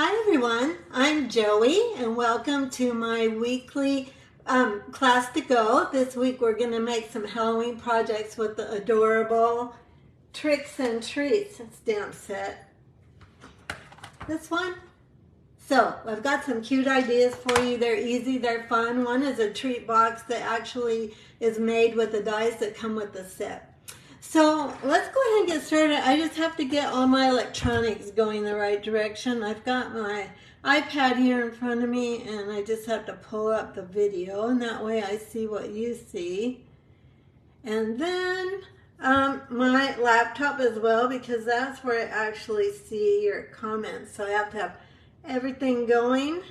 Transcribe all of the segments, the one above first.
Hi everyone, I'm Joey and welcome to my weekly class to go. This week we're going to make some Halloween projects with the adorable Tricks and Treats stamp set. This one. So I've got some cute ideas for you. They're easy, they're fun. One is a treat box that actually is made with the dies that come with the set. So let's go ahead and get started. I just have to get all my electronics going the right direction. I've got my iPad here in front of me and I just have to pull up the video and that way I see what you see. And then my laptop as well, because that's where I actually see your comments. So I have to have everything going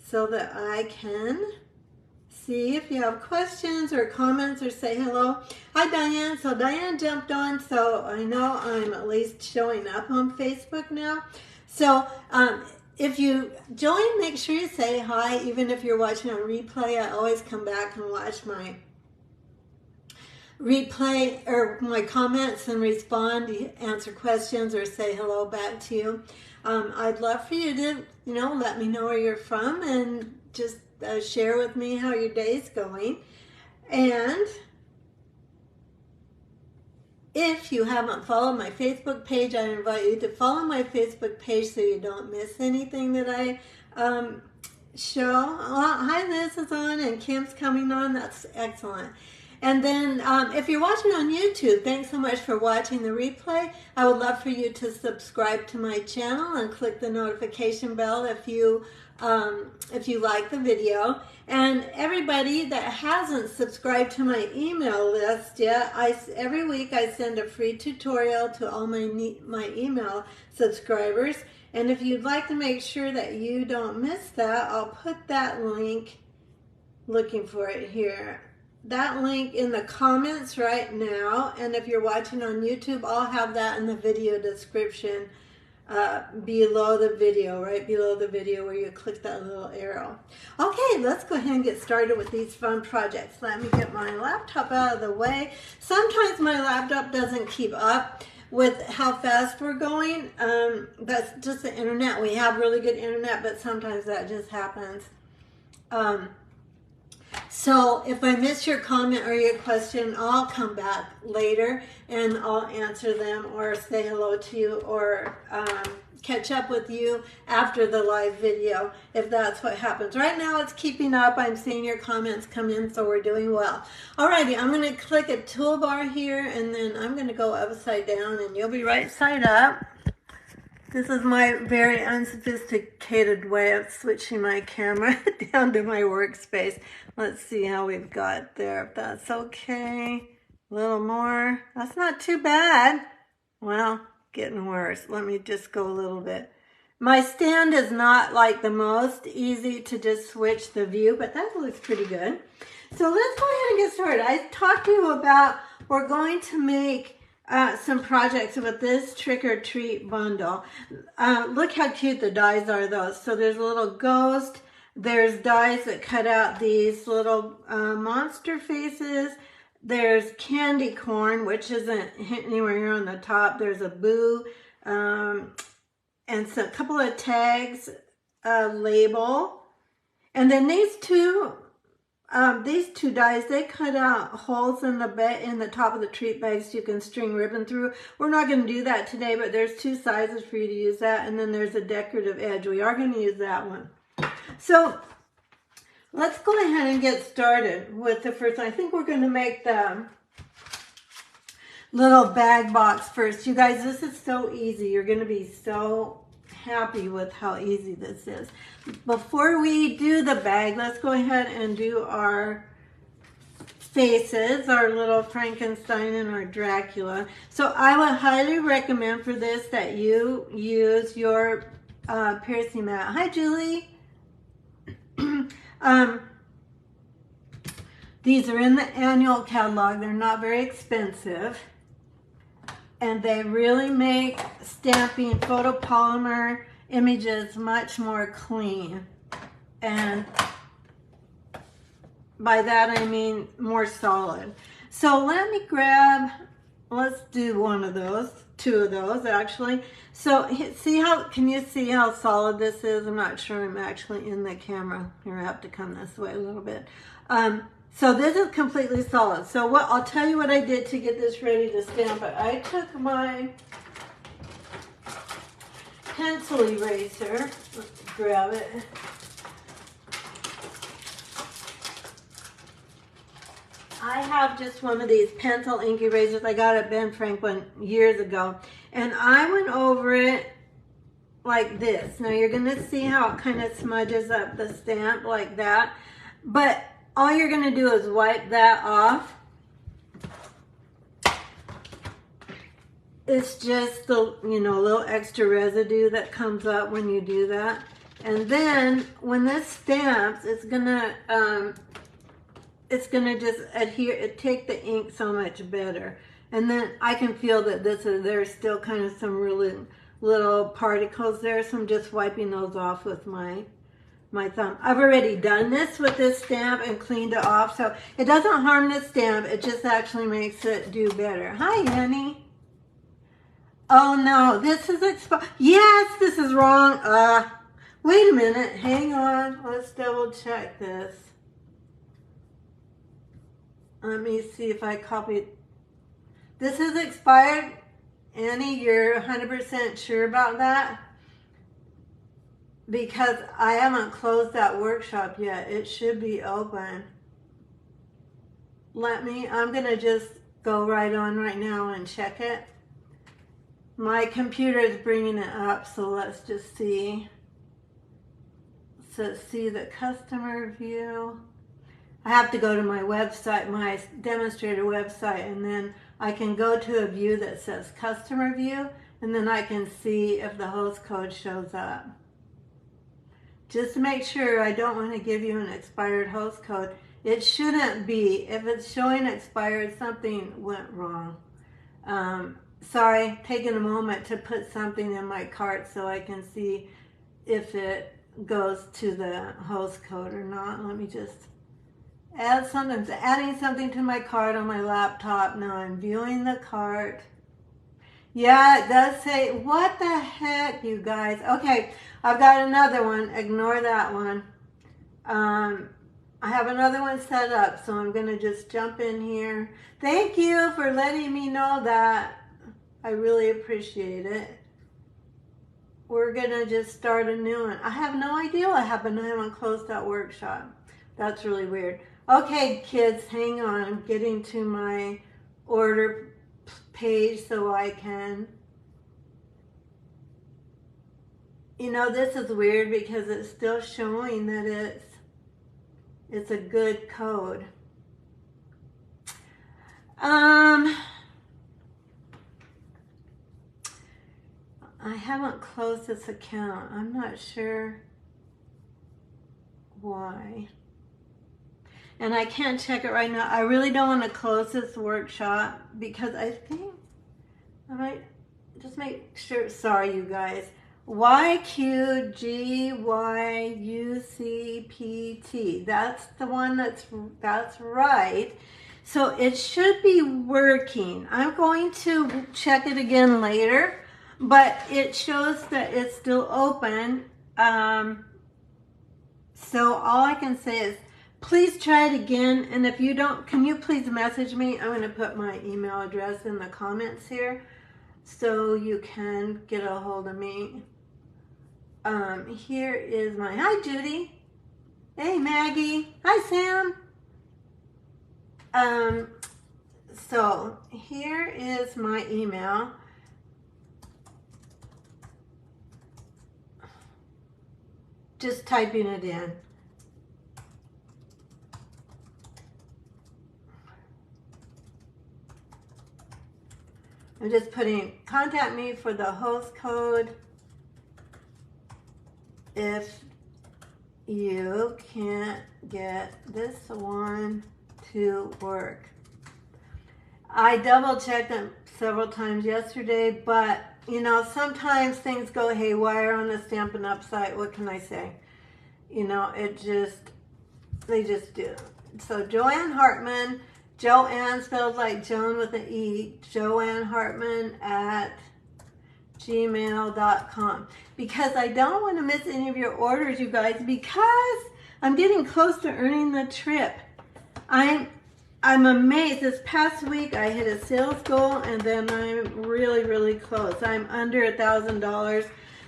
so that I can see if you have questions or comments or say hello. Hi Diane. So Diane jumped on, so I know I'm at least showing up on Facebook now. So if you join, make sure you say hi. Even if you're watching on replay, I always come back and watch my replay or my comments and respond, answer questions or say hello back to you. I'd love for you to, let me know where you're from and just share with me how your day's going. And if you haven't followed my Facebook page, I invite you to follow my Facebook page so you don't miss anything that I show. Hi, Liz is on and Kim's coming on. That's excellent. And then if you're watching on YouTube, thanks so much for watching the replay. I would love for you to subscribe to my channel and click the notification bell if you like the video. And everybody that hasn't subscribed to my email list yet, every week I send a free tutorial to all my email subscribers. And if you'd like to make sure that you don't miss that, I'll put that link, looking for it here, that link in the comments right now. And if you're watching on YouTube, I'll have that in the video description below the video, right below the video where you click that little arrow. Okay, let's go ahead and get started with these fun projects. Let me get my laptop out of the way. Sometimes my laptop doesn't keep up with how fast we're going. That's just the internet. We have really good internet, but sometimes that just happens. So if I miss your comment or your question, I'll come back later and I'll answer them or say hello to you or catch up with you after the live video if that's what happens. Right now it's keeping up. I'm seeing your comments come in, so we're doing well. Alrighty, I'm going to click a toolbar here and then I'm going to go upside down and you'll be right side up. This is my very unsophisticated way of switching my camera down to my workspace. Let's see how we've got there, if that's okay. A little more. That's not too bad. Well, getting worse. Let me just go a little bit. My stand is not like the most easy to just switch the view, but that looks pretty good. So let's go ahead and get started. I talked to you about we're going to make some projects with this trick or treat bundle. Look how cute the dies are though. So there's a little ghost. There's dies that cut out these little monster faces. There's candy corn, which isn't anywhere here on the top. There's a boo, and so a couple of tags, a label. And then these two dies, they cut out holes in the top of the treat bag so you can string ribbon through. We're not going to do that today, but there's two sizes for you to use that. And then there's a decorative edge. We are going to use that one. So let's go ahead and get started with the first one. I think we're going to make the little bag box first. You guys, this is so easy. You're going to be so happy with how easy this is. Before we do the bag, let's go ahead and do our faces, our little Frankenstein and our Dracula. So I would highly recommend for this that you use your piercing mat. Hi, Julie. These are in the annual catalog. They're not very expensive. And they really make stamping photopolymer images much more clean. And by that I mean more solid. So let me grab let's do one of those, two of those actually. So see how, can you see how solid this is? I'm not sure I'm actually in the camera. Here, I have to come this way a little bit. So this is completely solid. So what, I'll tell you what I did to get this ready to stamp it. I took my pencil eraser, let's grab it. I have just one of these pencil ink erasers. I got at Ben Franklin years ago. And I went over it like this. Now you're going to see how it kind of smudges up the stamp like that. But all you're going to do is wipe that off. It's just the, you know, little extra residue that comes up when you do that. And then when this stamps, it's gonna just adhere, take the ink so much better. And then I can feel that there's still kind of some really little particles there, so I'm just wiping those off with my thumb. I've already done this with this stamp and cleaned it off, so it doesn't harm the stamp, it just actually makes it do better. Hi, honey. Oh no, this is expired. Yes, this is wrong. Wait a minute, hang on, let's double check this. Let me see if I copied. This is expired. Annie, you're 100% sure about that? Because I haven't closed that workshop yet. It should be open. I'm gonna just go right on right now and check it. My computer is bringing it up, so let's just see. So see the customer view. I have to go to my website, my demonstrator website, and then I can go to a view that says customer view, and then I can see if the host code shows up. Just to make sure, I don't want to give you an expired host code. It shouldn't be. If it's showing expired, something went wrong. Sorry, taking a moment to put something in my cart so I can see if it goes to the host code or not. Let me just add something. Adding something to my cart on my laptop. Now I'm viewing the cart. Yeah, it does say, what the heck, you guys? Okay, I've got another one. Ignore that one. I have another one set up, so I'm going to just jump in here. Thank you for letting me know that. I really appreciate it. We're going to just start a new one. I have no idea what happened. I haven't closed that workshop. That's really weird. Okay, kids, hang on. I'm getting to my order page so I can... You know, this is weird because it's still showing that it's a good code. I haven't closed this account. I'm not sure why. And I can't check it right now. I really don't want to close this workshop because I think I might just make sure. Sorry, you guys. YQGYUCPT. That's the one that's right. So it should be working. I'm going to check it again later, but it shows that it's still open. So all I can say is please try it again. And if you don't, can you please message me? I'm going to put my email address in the comments here so you can get a hold of me. Here is my, hi Judy. Hey Maggie. Hi Sam. So here is my email. Just typing it in. I'm just putting, contact me for the host code if you can't get this one to work. I double checked them several times yesterday, but you know, sometimes things go haywire on the Stampin' Up site. What can I say? You know, they just do. So Joanne Hartman, Joanne, spelled like Joan with an E, Joanne Hartman at gmail.com, because I don't want to miss any of your orders, you guys, because I'm getting close to earning the trip. I'm amazed. This past week I hit a sales goal, and then I'm really close. I'm under $1,000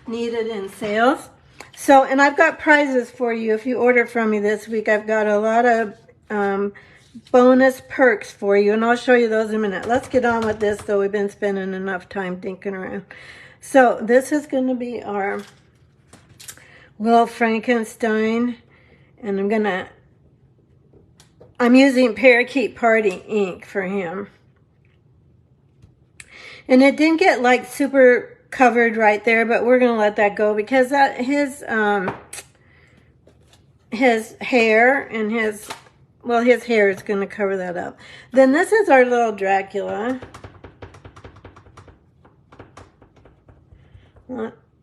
needed in sales. So, and I've got prizes for you if you order from me this week. I've got a lot of bonus perks for you, and I'll show you those in a minute. Let's get on with this, though. We've been spending enough time thinking around. So this is going to be our little Frankenstein, and I'm using Parakeet Party ink for him. And it didn't get like super covered right there, but we're going to let that go because that his hair and his hair is going to cover that up. Then this is our little Dracula.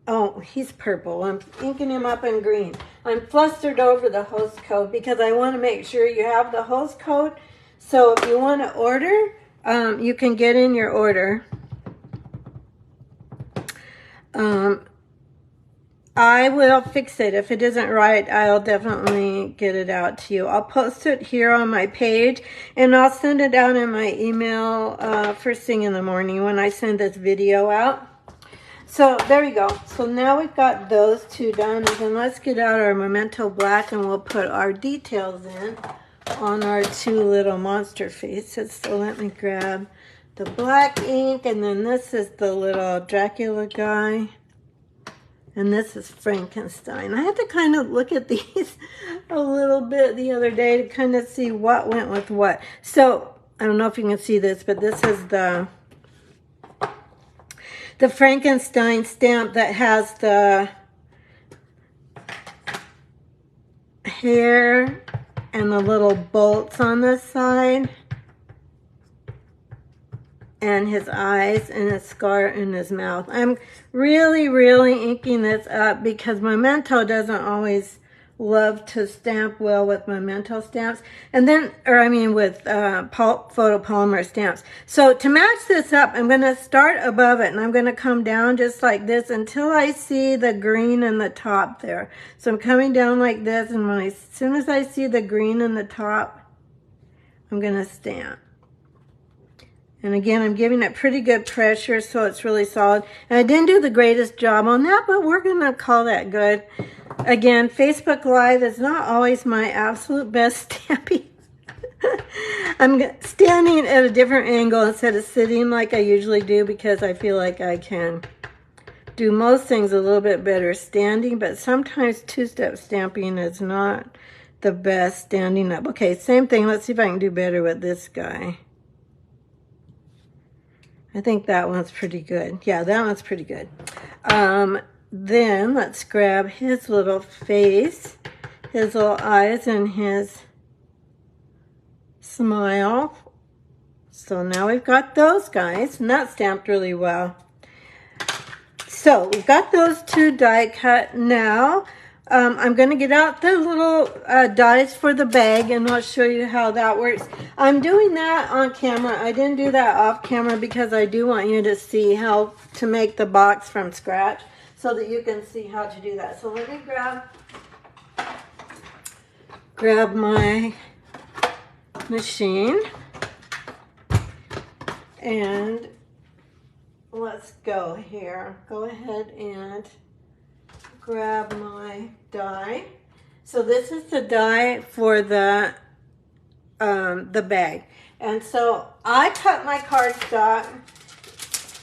Oh, he's purple. I'm inking him up in green. I'm flustered over the host code because I want to make sure you have the host code. So if you want to order, you can get in your order. I will fix it. If it isn't right, I'll definitely get it out to you. I'll post it here on my page, and I'll send it out in my email first thing in the morning when I send this video out. So there we go. So now we've got those two done, and then let's get out our Memento Black, and we'll put our details in on our two little monster faces. So let me grab the black ink, and then this is the little Dracula guy, and this is Frankenstein. I had to kind of look at these a little bit the other day to kind of see what went with what. So I don't know if you can see this, but this is the Frankenstein stamp that has the hair and the little bolts on this side, and his eyes and his scar in his mouth. I'm really inking this up because Memento doesn't always love to stamp well with Memento stamps, and then, with photopolymer stamps. So to match this up, I'm going to start above it, and I'm going to come down just like this until I see the green in the top there. So I'm coming down like this, and as soon as I see the green in the top, I'm going to stamp. And again, I'm giving it pretty good pressure so it's really solid. And I didn't do the greatest job on that, but we're going to call that good. Again, Facebook Live is not always my absolute best stamping. I'm standing at a different angle instead of sitting like I usually do because I feel like I can do most things a little bit better standing, but sometimes two-step stamping is not the best standing up. Okay, same thing. Let's see if I can do better with this guy. I think that one's pretty good. Yeah, that one's pretty good. Then let's grab his little face, his little eyes, and his smile. So now we've got those guys, and that's stamped really well. So we've got those two die cut. Now I'm going to get out the little dies for the bag, and I'll show you how that works. I'm doing that on camera. I didn't do that off camera because I do want you to see how to make the box from scratch so that you can see how to do that. So let me grab my machine, and let's go here. Go ahead and grab my die. So this is the die for the bag. And so I cut my cardstock.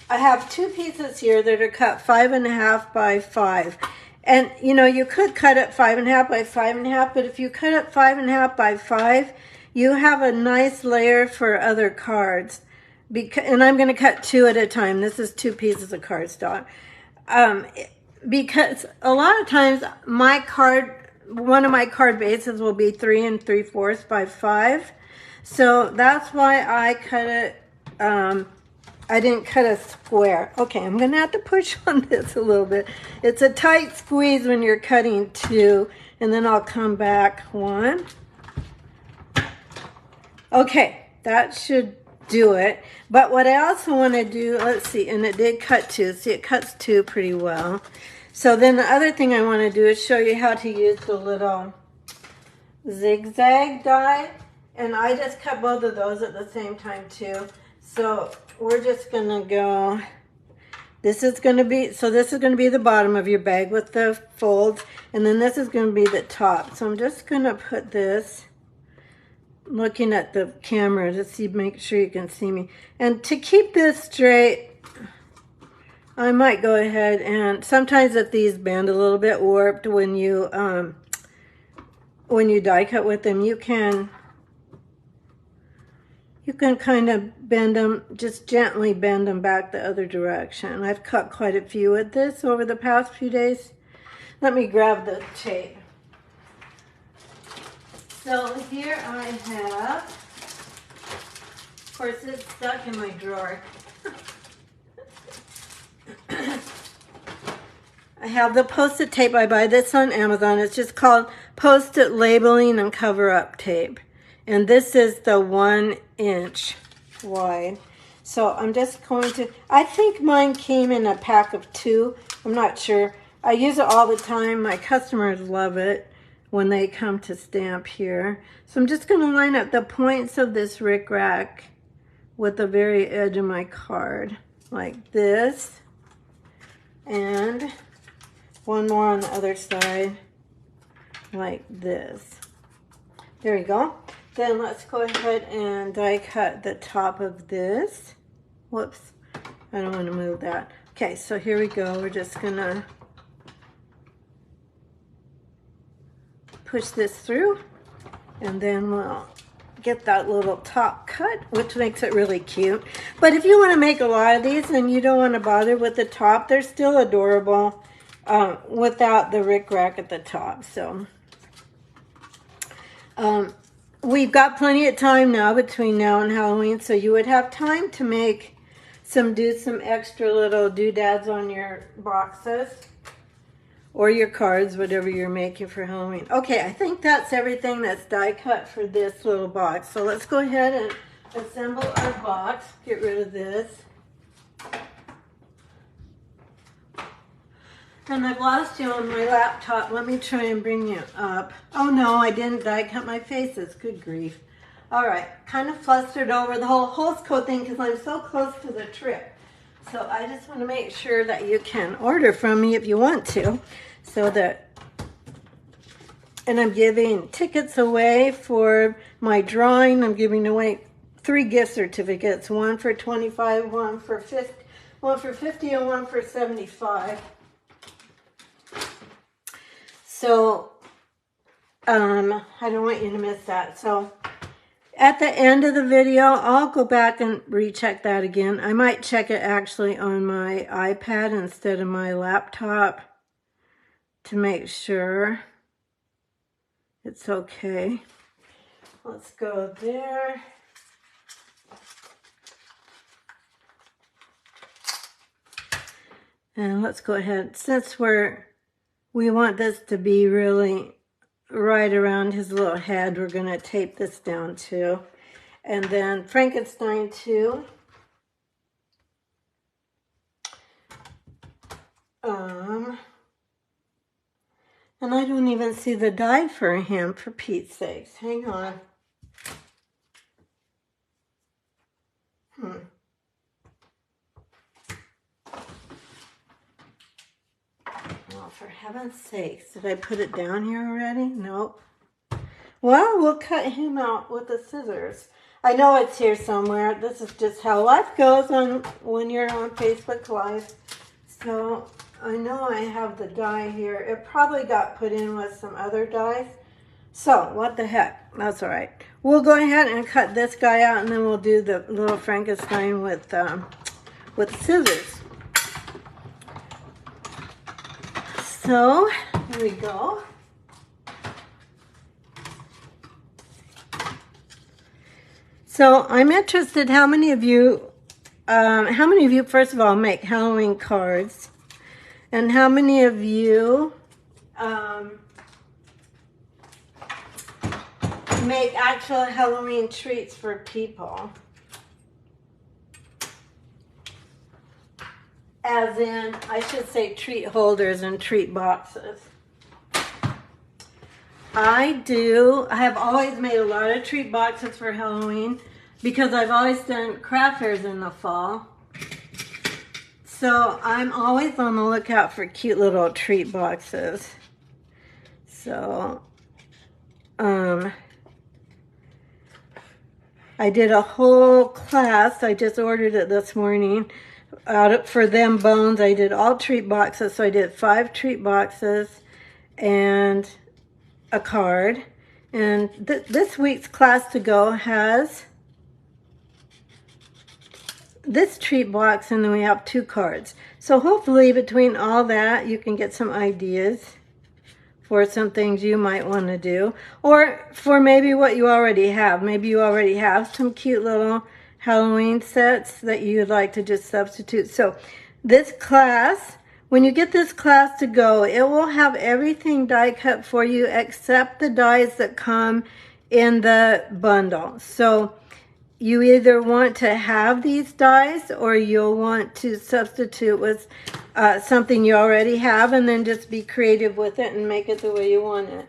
I have two pieces here that are cut 5.5 by 5. And you could cut it 5.5 by 5.5, but if you cut it 5.5 by 5, you have a nice layer for other cards. And I'm going to cut two at a time. This is two pieces of cardstock. Because a lot of times one of my card bases will be 3 3/4 by 5. So that's why I cut it, I didn't cut a square. Okay, I'm going to have to push on this a little bit. It's a tight squeeze when you're cutting two, and then I'll come back one. Okay, that should do it. But what I also want to do, let's see, and it did cut two. See, it cuts two pretty well. So then the other thing I want to do is show you how to use the little zigzag die. And I just cut both of those at the same time too. So we're just going to go, this is going to be the bottom of your bag with the folds. And then this is going to be the top. So I'm just going to put this, looking at the camera to see, make sure you can see me. And to keep this straight, I might go ahead and, sometimes if these bend a little bit warped when you die cut with them, you can kind of bend them, just gently bend them back the other direction. I've cut quite a few with this over the past few days. Let me grab the tape. So here I have, of course it's stuck in my drawer. I have the Post-it tape. I buy this on Amazon. It's just called Post-it Labeling and Cover-Up Tape. And this is the 1 inch wide. So I'm just going to, I think mine came in a pack of 2. I'm not sure. I use it all the time. My customers love it when they come to stamp here. So I'm just going to line up the points of this rickrack with the very edge of my card, like this. And one more on the other side, like this. There you go. Then let's go ahead and die cut the top of this. Whoops, I don't want to move that. Okay, so here we go. We're just gonna push this through, and then we'll get that little top cut, which makes it really cute. But if you want to make a lot of these and you don't want to bother with the top, they're still adorable without the rickrack at the top. So we've got plenty of time now between now and Halloween, so you would have time to make do some extra little doodads on your boxes or your cards, whatever you're making for Halloween. Okay, I think that's everything that's die cut for this little box. So let's go ahead and assemble our box. Get rid of this. And I've lost you on my laptop. Let me try and bring you up. Oh no, I didn't die cut my faces. Good grief. All right, kind of flustered over the whole host code thing because I'm so close to the trip. So I just want to make sure that you can order from me if you want to. So that, and I'm giving tickets away for my drawing. I'm giving away 3 gift certificates, one for $25, one for $50, and one for $75. So I don't want you to miss that. So at the end of the video, I'll go back and recheck that again. I might check it actually on my iPad instead of my laptop to make sure it's okay. Let's go there. And let's go ahead, since we want this to be really right around his little head, we're going to tape this down too. And then Frankenstein too. And I don't even see the die for him, for Pete's sakes. Hang on. Oh, for heaven's sakes, did I put it down here already? Nope. Well, we'll cut him out with the scissors. I know it's here somewhere. This is just how life goes when you're on Facebook Live. So I know I have the die here. It probably got put in with some other dies. So what the heck? That's all right. We'll go ahead and cut this guy out, and then we'll do the little Frankenstein with scissors. So here we go. So I'm interested, how many of you, first of all, make Halloween cards? And how many of make actual Halloween treats for people. As in, I should say treat holders and treat boxes. I have always made a lot of treat boxes for Halloween because I've always done craft fairs in the fall. So I'm always on the lookout for cute little treat boxes. So, I did a whole class. I just ordered it this morning. For them bones, I did all treat boxes. So I did 5 treat boxes and a card. And this week's class to go has this treat box, and then we have 2 cards. So hopefully between all that, you can get some ideas for some things you might want to do, or for maybe what you already have. Maybe you already have some cute little Halloween sets that you'd like to just substitute. So this class, when you get this class to go, it will have everything die cut for you except the dies that come in the bundle. So you either want to have these dies or you'll want to substitute with something you already have, and then just be creative with it and make it the way you want it.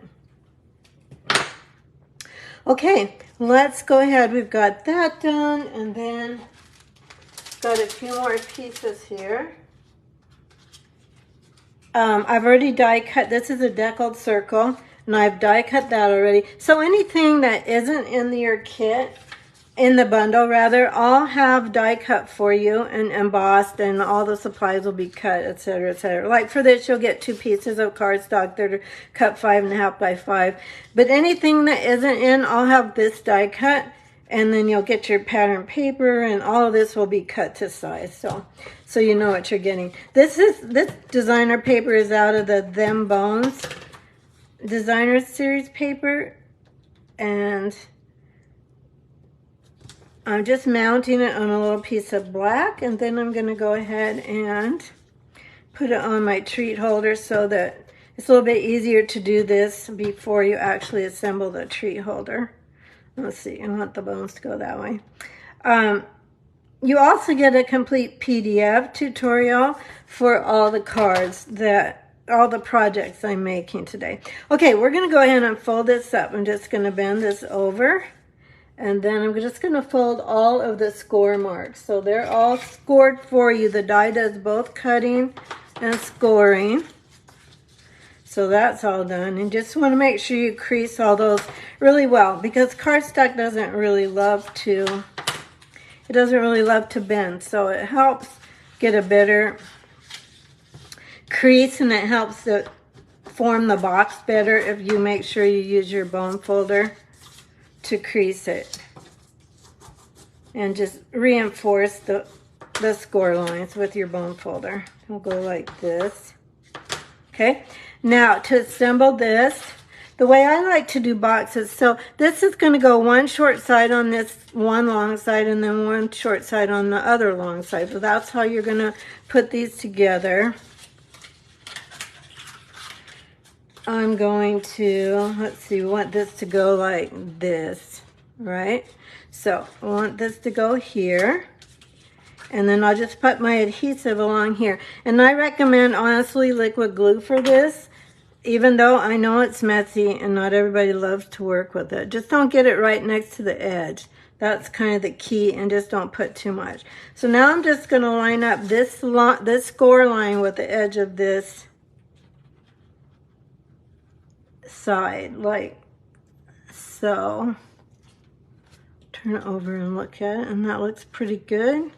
Okay, let's go ahead. We've got that done, and then got a few more pieces here. I've already die cut. This is a deckled circle, and I've die cut that already. So anything that isn't in your kit, in the bundle rather, I'll have die cut for you and embossed, and all the supplies will be cut, etc., etc. Like for this, you'll get 2 pieces of cardstock that are cut 5.5 by 5. But anything that isn't in, I'll have this die cut, and then you'll get your pattern paper, and all of this will be cut to size. So you know what you're getting. This designer paper is out of the Them Bones designer series paper, and I'm just mounting it on a little piece of black, and then I'm going to go ahead and put it on my treat holder so that it's a little bit easier to do this before you actually assemble the treat holder. Let's see, I want the bones to go that way. You also get a complete PDF tutorial for all the cards all the projects I'm making today. Okay, we're going to go ahead and fold this up. I'm just going to bend this over. And then I'm just going to fold all of the score marks. So they're all scored for you. The die does both cutting and scoring. So that's all done. And just want to make sure you crease all those really well, because cardstock doesn't really love to bend. So it helps get a better crease, and it helps to form the box better if you make sure you use your bone folder to crease it, and just reinforce the score lines with your bone folder. We'll go like this. Okay, now to assemble this, the way I like to do boxes, so this is going to go one short side on this one long side, and then one short side on the other long side. So that's how you're going to put these together. I'm going to, let's see, we want this to go like this, right? So I want this to go here, and then I'll just put my adhesive along here. And I recommend, honestly, liquid glue for this, even though I know it's messy and not everybody loves to work with it. Just don't get it right next to the edge. That's kind of the key, and just don't put too much. So now I'm just going to line up this score line with the edge of this side, like so. Turn it over and look at it, and that looks pretty good,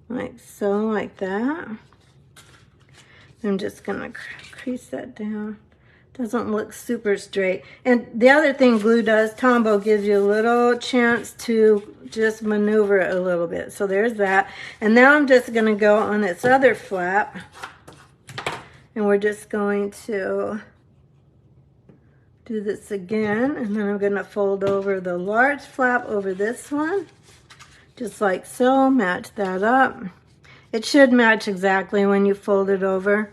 like so, like that. I'm just gonna crease that down. Doesn't look super straight. And the other thing glue does, Tombow gives you a little chance to just maneuver it a little bit. So there's that. And now I'm just gonna go on this other flap, and we're just going to do this again, and then I'm going to fold over the large flap over this one, just like so. Match that up. It should match exactly when you fold it over.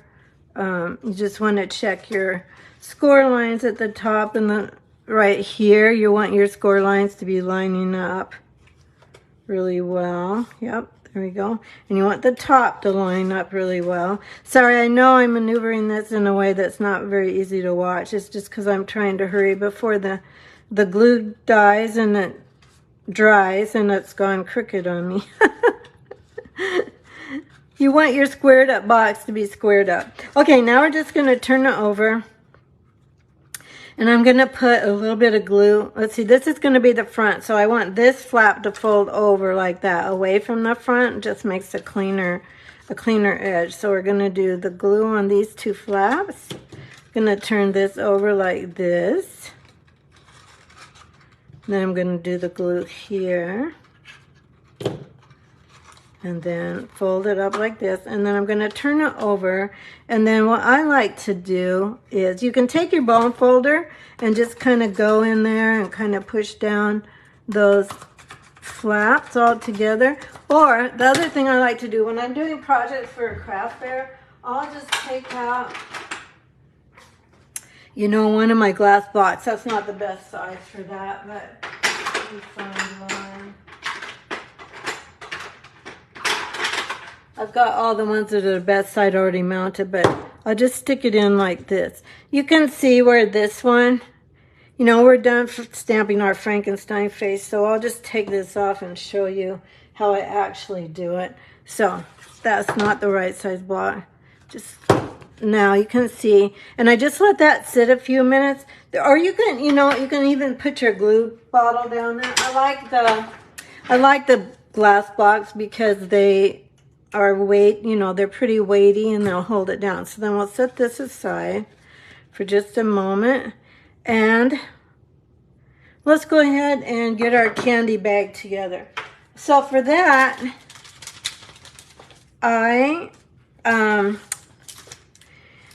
You just want to check your score lines at the top and right here, you want your score lines to be lining up really well. Yep, there we go. And you want the top to line up really well. Sorry, I know I'm maneuvering this in a way that's not very easy to watch. It's just because I'm trying to hurry before the glue dies and it dries and it's gone crooked on me. You want your squared up box to be squared up. Okay, now we're just going to turn it over. And I'm going to put a little bit of glue. Let's see, this is going to be the front. So I want this flap to fold over like that, away from the front. It just makes a cleaner edge. So we're going to do the glue on these two flaps. I'm going to turn this over like this. Then I'm going to do the glue here. And then fold it up like this, and then I'm going to turn it over. And then what I like to do is, you can take your bone folder and just kind of go in there and kind of push down those flaps all together. Or the other thing I like to do when I'm doing projects for a craft fair, I'll just take out, you know, one of my glass blocks. That's not the best size for that, but let me find one. I've got all the ones that are the best side already mounted, but I'll just stick it in like this. You can see where this one, you know, we're done stamping our Frankenstein face, so I'll just take this off and show you how I actually do it. So that's not the right size block. Just now you can see, and I just let that sit a few minutes. Or you can, you know, you can even put your glue bottle down there. I like the glass blocks because they are you know, they're pretty weighty and they'll hold it down. So then we'll set this aside for just a moment, and let's go ahead and get our candy bag together. So for that,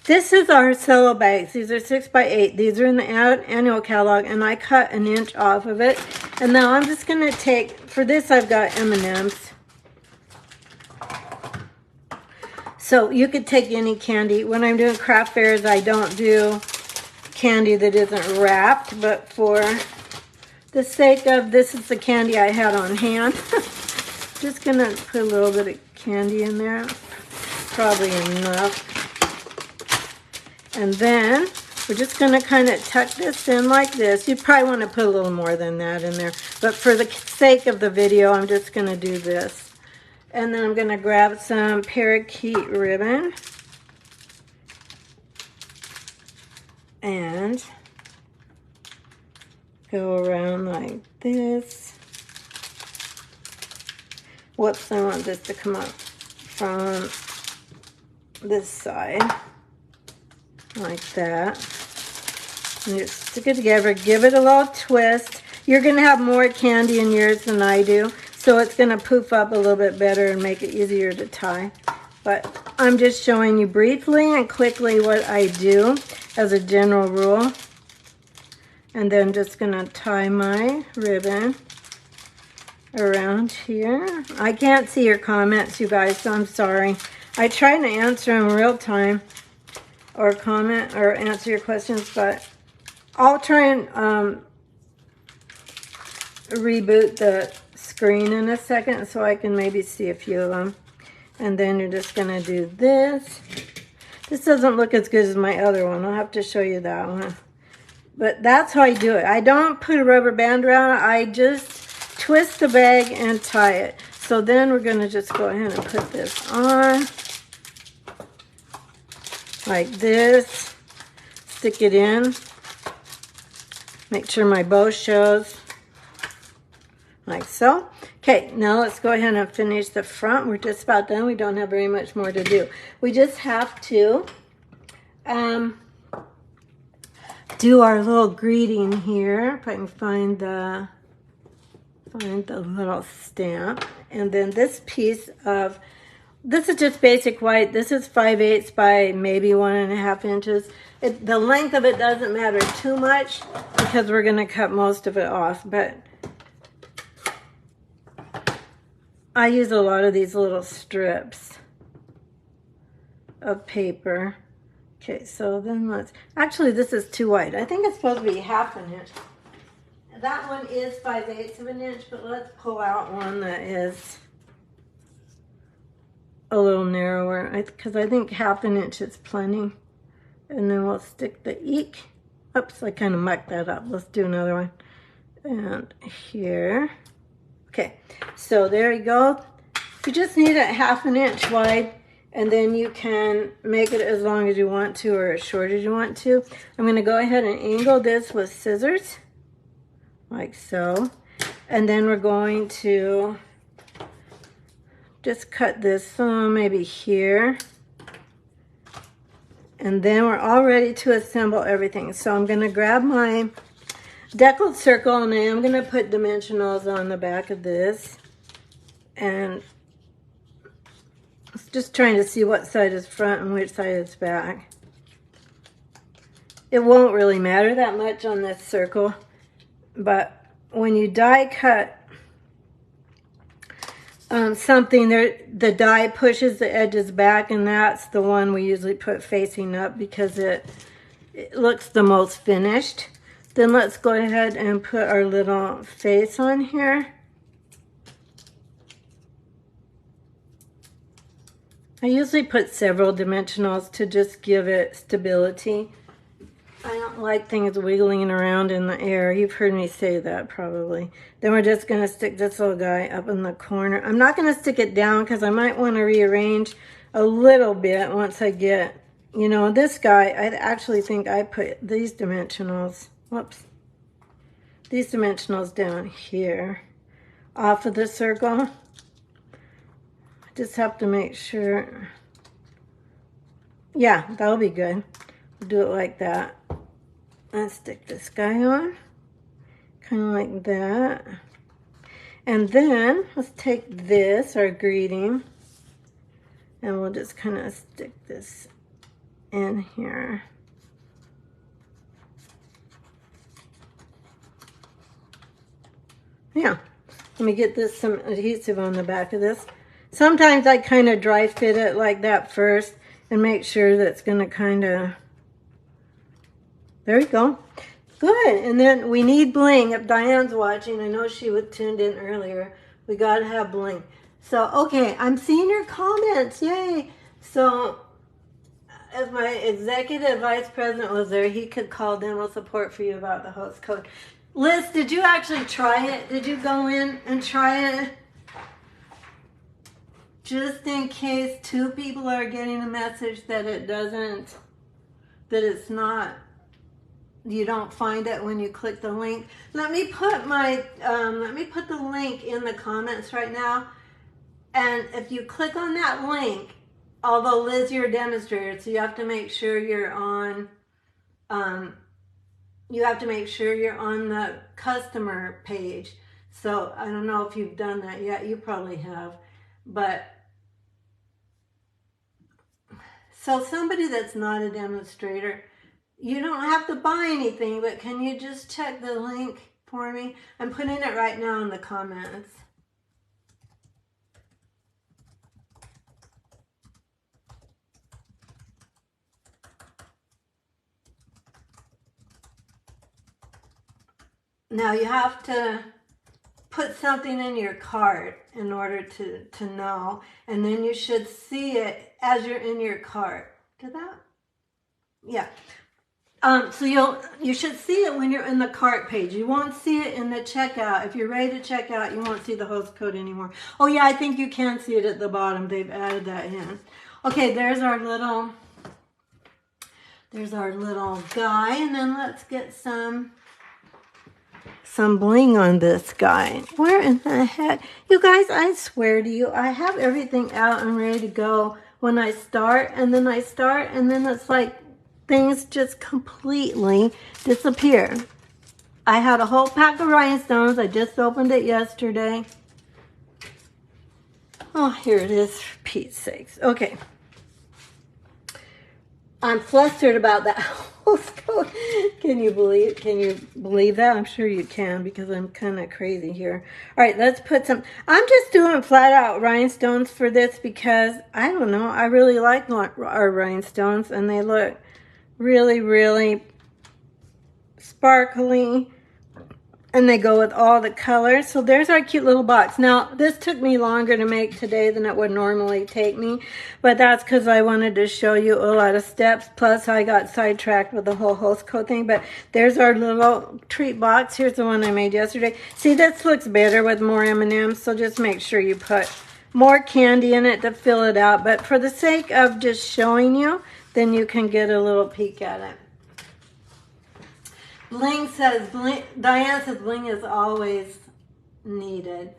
this is our cello bags. These are 6x8. These are in the annual catalog, and I cut an inch off of it. And now I'm just gonna take, for this I've got M&Ms. So you could take any candy. When I'm doing craft fairs, I don't do candy that isn't wrapped, but for the sake of, this is the candy I had on hand. Just gonna put a little bit of candy in there, probably enough. And then we're just gonna kind of tuck this in like this. You probably want to put a little more than that in there, but for the sake of the video, I'm just gonna do this. And then I'm going to grab some parakeet ribbon and go around like this. Whoops, I want this to come up from this side like that. And just stick it together, give it a little twist. You're going to have more candy in yours than I do, so it's going to poof up a little bit better and make it easier to tie. But I'm just showing you briefly and quickly what I do as a general rule. And then just going to tie my ribbon around here. I can't see your comments, you guys, so I'm sorry. I try to answer them real time, or comment or answer your questions, but I'll try and reboot the screen in a second so I can maybe see a few of them. And then you're just gonna do this. This doesn't look as good as my other one. I'll have to show you that one. But that's how I do it. I don't put a rubber band around it. I just twist the bag and tie it. So then we're gonna just go ahead and put this on like this. Stick it in. Make sure my bow shows. Like so. Okay, now let's go ahead and finish the front. We're just about done. We don't have very much more to do. We just have to do our little greeting here. If I can find the little stamp. And then this piece of, this is just basic white. This is 5/8 by maybe 1.5 inches. The length of it doesn't matter too much because we're going to cut most of it off, but I use a lot of these little strips of paper Okay, so then let's, actually this is too wide. I think it's supposed to be 1/2 inch. That one is 5/8 of an inch, but let's pull out one that is a little narrower, because I think 1/2 inch is plenty. And then we'll stick the eek. Oops, I kind of mucked that up. Let's do another one. And here. Okay, so there you go. You just need it 1/2 inch wide, and then you can make it as long as you want to or as short as you want to. I'm going to go ahead and angle this with scissors, like so. And then we're going to just cut this maybe here. And then we're all ready to assemble everything. So I'm going to grab my deckled circle, and I am going to put dimensionals on the back of this. And just trying to see what side is front and which side is back. It won't really matter that much on this circle, but when you die cut something, the die pushes the edges back, and that's the one we usually put facing up because it looks the most finished. Then let's go ahead and put our little face on here. I usually put several dimensionals to just give it stability. I don't like things wiggling around in the air. You've heard me say that probably. Then we're just going to stick this little guy up in the corner. I'm not going to stick it down because I might want to rearrange a little bit once I get, you know, this guy. I actually think I put these dimensionals, whoops, these dimensionals down here off of the circle. I just have to make sure. Yeah, that'll be good. We'll do it like that. Let's stick this guy on, kind of like that. And then let's take this, our greeting, and we'll just kind of stick this in here. Yeah, let me get this some adhesive on the back of this. Sometimes I kind of dry fit it like that first and make sure that it's going to kind of, there we go. Good. And then we need bling. If Diane's watching, I know she was tuned in earlier. We got to have bling. So, okay, I'm seeing your comments. Yay. So, if my executive vice president was there, he could call demo support for you about the host code. Liz, did you actually try it? Did you go in and try it? Just in case 2 people are getting a message that it doesn't, that it's not, you don't find it when you click the link. Let me put my, let me put the link in the comments right now. And if you click on that link, although Liz, you're a demonstrator, so you have to make sure you're on, you have to make sure you're on the customer page. So I don't know if you've done that yet. You probably have. But so somebody that's not a demonstrator, you don't have to buy anything, but can you just check the link for me? I'm putting it right now in the comments. Now you have to put something in your cart in order to know, and then you should see it as you're in your cart. Did that? Yeah. So you should see it when you're in the cart page. You won't see it in the checkout. If you're ready to check out, you won't see the host code anymore. Oh yeah, I think you can see it at the bottom. They've added that in. Okay, there's our little guy, and then let's get some bling on this guy. Where in the heck? You guys, I swear to you, I have everything out and ready to go when I start, and then it's like things just completely disappear. I had a whole pack of rhinestones. I just opened it yesterday. Oh, here it is, for Pete's sakes. Okay. I'm flustered about that host code. Can you believe that? I'm sure you can, because I'm kind of crazy here. All right, let's put some, I'm just doing flat out rhinestones for this because, I don't know, I really like our rhinestones, and they look Really, really sparkly. And they go with all the colors. So there's our cute little box. Now, this took me longer to make today than it would normally take me. But that's because I wanted to show you a lot of steps. Plus, I got sidetracked with the whole host code thing. But there's our little treat box. Here's the one I made yesterday. See, this looks better with more M&Ms. So just make sure you put more candy in it to fill it out. But for the sake of just showing you, then you can get a little peek at it. Bling says, Diane says bling is always needed.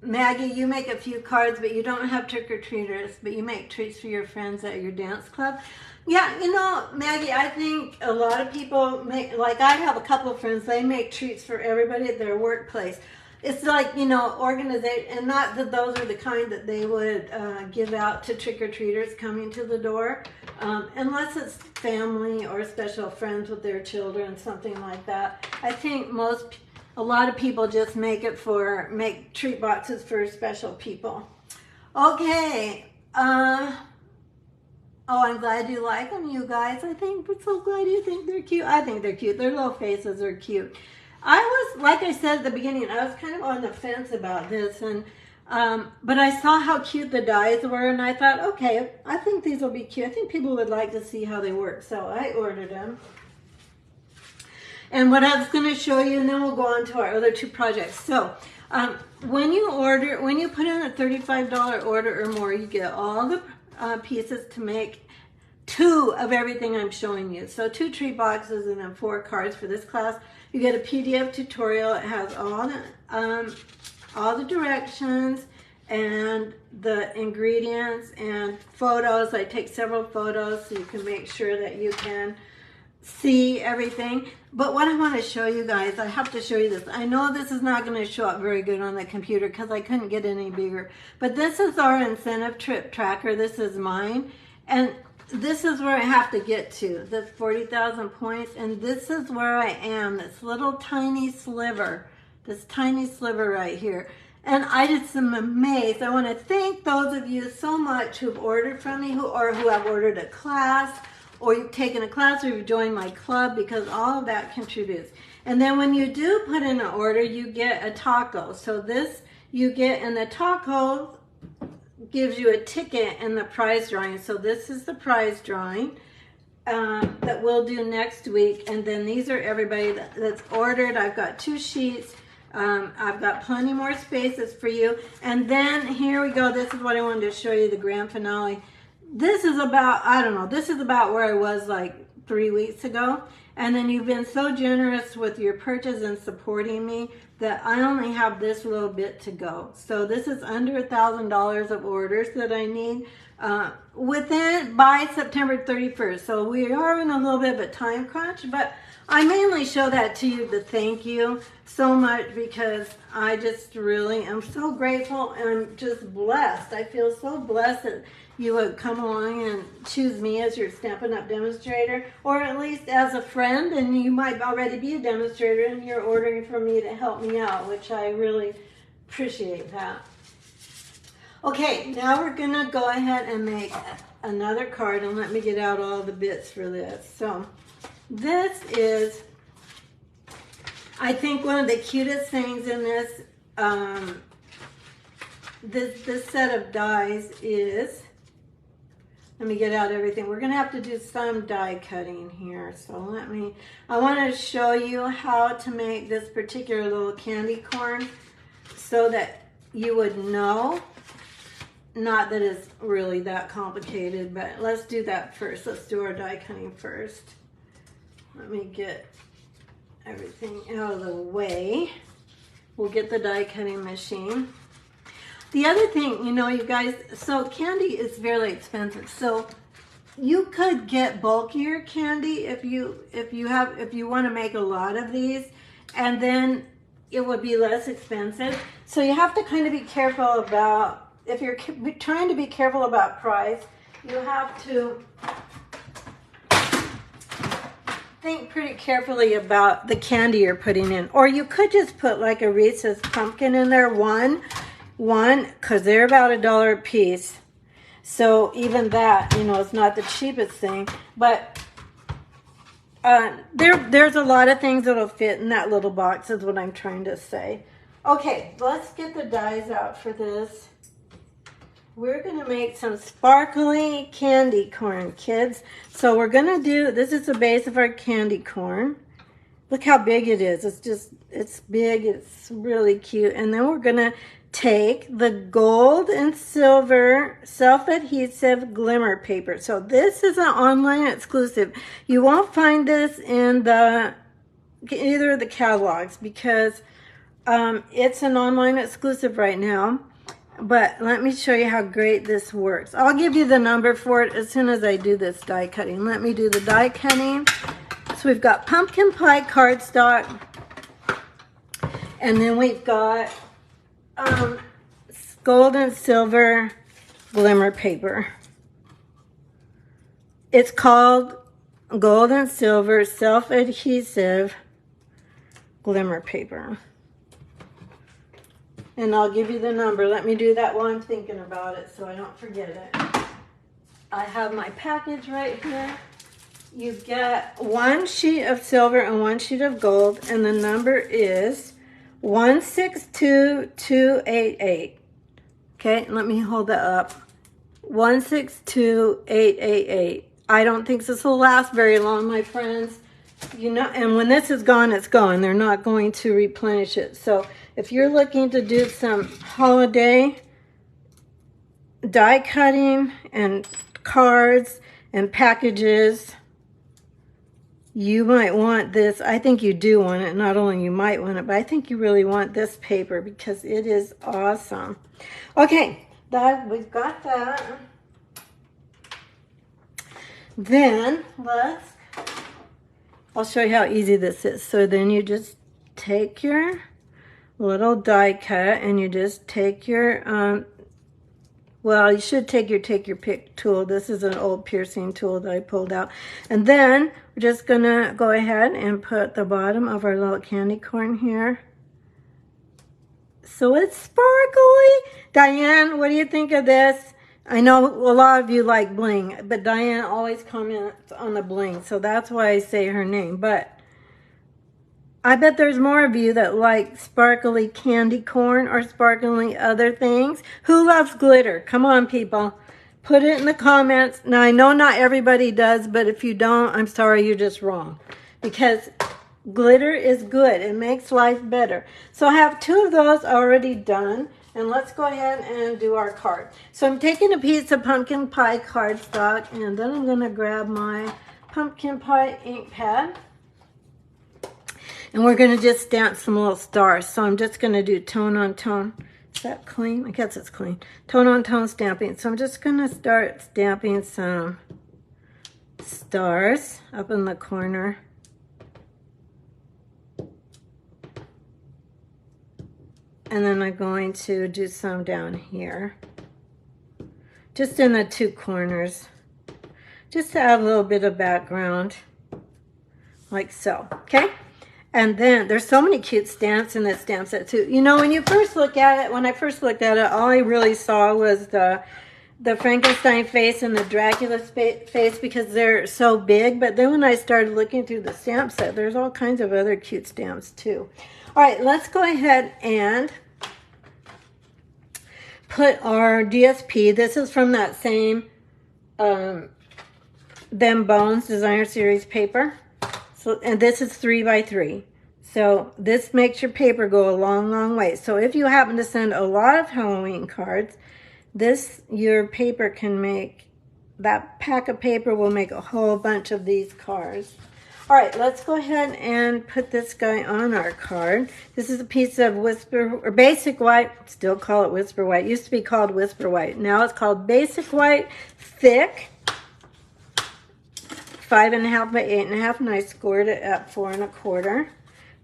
Maggie, you make a few cards, but you don't have trick-or-treaters, but you make treats for your friends at your dance club. Yeah, you know, Maggie, I think a lot of people make, like I have a couple of friends, they make treats for everybody at their workplace. It's like, you know, organization, and not that those are the kind that they would give out to trick-or-treaters coming to the door, unless it's family or special friends with their children, something like that. I think a lot of people just make treat boxes for special people. Okay, oh, I'm glad you like them, you guys. I'm so glad you think they're cute. I think they're cute. Their little faces are cute. I was, like I said at the beginning, I was kind of on the fence about this, and but I saw how cute the dies were, and I thought, okay, I think these will be cute. I think people would like to see how they work, so I ordered them. And what I was going to show you, and then we'll go on to our other two projects. So when you put in a $35 order or more, you get all the pieces to make 2 of everything I'm showing you. So 2 treat boxes and then 4 cards for this class. You get a PDF tutorial. It has all the directions and the ingredients and photos. I take several photos so you can make sure that you can see everything. But what I want to show you guys, I have to show you this. I know this is not going to show up very good on the computer because I couldn't get any bigger. But this is our incentive trip tracker. This is mine. And this is where I have to get to, the 40,000 points, and this is where I am, this little tiny sliver right here. And I just am amazed. I want to thank those of you so much who've ordered from me, who have ordered a class, or you've taken a class, or you've joined my club, because all of that contributes. And then when you do put in an order, you get a taco. So this you get, and the taco gives you a ticket in the prize drawing. So this is the prize drawing that we'll do next week. And then these are everybody that's ordered. I've got 2 sheets. I've got plenty more spaces for you. And then here we go. This is what I wanted to show you, the grand finale. This is about, I don't know, this is about where I was like 3 weeks ago. And then you've been so generous with your purchase and supporting me that I only have this little bit to go. So this is under $1,000 of orders that I need by September 31st. So we are in a little bit of a time crunch, but I mainly show that to you to thank you so much, because I just really am so grateful and just blessed. I feel so blessed that you would come along and choose me as your Stampin' Up! Demonstrator, or at least as a friend, and you might already be a demonstrator and you're ordering from me to help me out, which I really appreciate that. Okay, now we're gonna go ahead and make another card, and let me get out all the bits for this. So this is, I think, one of the cutest things in this this set of dies is, let me get out everything. We're gonna have to do some die cutting here. So I wanna show you how to make this particular little candy corn so that you would know. Not that it's really that complicated, but let's do that first. Let's do our die cutting first. Let me get everything out of the way. We'll get the die cutting machine. The other thing, you know, you guys, so candy is very expensive. So you could get bulkier candy if you want to make a lot of these, and then it would be less expensive. So you have to kind of be careful about, if you're trying to be careful about price, you have to think pretty carefully about the candy you're putting in. Or you could just put like a Reese's pumpkin in there, one, because they're about $1 a piece. So even that, you know, it's not the cheapest thing, but there's a lot of things that'll fit in that little box is what I'm trying to say. Okay, let's get the dies out for this. We're going to make some sparkly candy corn, kids. So we're going to do, this is the base of our candy corn. Look how big it is. It's big. It's really cute. And then we're going to take the gold and silver self-adhesive glimmer paper. So this is an online exclusive. You won't find this in either of the catalogs because it's an online exclusive right now. But let me show you how great this works. I'll give you the number for it as soon as I do this die cutting. Let me do the die cutting. So we've got pumpkin pie cardstock. And then we've got gold and silver glimmer paper. It's called gold and silver self-adhesive glimmer paper. And I'll give you the number. Let me do that while I'm thinking about it so I don't forget it. I have my package right here. You get one sheet of silver and one sheet of gold, and the number is 162288. Okay, let me hold that up. 162888. I don't think this will last very long, my friends. You know, and when this is gone, it's gone. They're not going to replenish it. So if you're looking to do some holiday die cutting and cards and packages, you might want this. I think you do want it. Not only you might want it, but I think you really want this paper because it is awesome. Okay, we've got that. Then I'll show you how easy this is. So then you just take your little die cut and you just take your, well, you should take your pick tool. This is an old piercing tool that I pulled out. And then we're just gonna go ahead and put the bottom of our little candy corn here. So it's sparkly. Diane, what do you think of this? I know a lot of you like bling, but Diane always comments on the bling, so that's why I say her name. But I bet there's more of you that like sparkly candy corn or sparkly other things. Who loves glitter? Come on, people. Put it in the comments. Now, I know not everybody does, but if you don't, I'm sorry, you're just wrong. Because glitter is good. It makes life better. So I have two of those already done. And let's go ahead and do our card. So I'm taking a piece of pumpkin pie cardstock, and then I'm going to grab my pumpkin pie ink pad. And we're going to just stamp some little stars. So I'm just going to do tone on tone. Is that clean? I guess it's clean. Tone on tone stamping. So I'm just going to start stamping some stars up in the corner. And then I'm going to do some down here. Just in the two corners. Just to add a little bit of background. Like so. Okay? And then there's so many cute stamps in this stamp set too. You know, when I first looked at it, all I really saw was the Frankenstein face and the Dracula face because they're so big. But then when I started looking through the stamp set, there's all kinds of other cute stamps too. All right, let's go ahead and put our DSP. This is from that same Them Bones Designer Series paper. So, and this is 3x3. So this makes your paper go a long, long way. So if you happen to send a lot of Halloween cards, your paper can make, that pack of paper will make a whole bunch of these cards. All right, let's go ahead and put this guy on our card. This is a piece of Basic White, still call it Whisper White. It used to be called Whisper White. Now it's called Basic White, thick, 5.5 by 8.5, and I scored it at 4 1/4.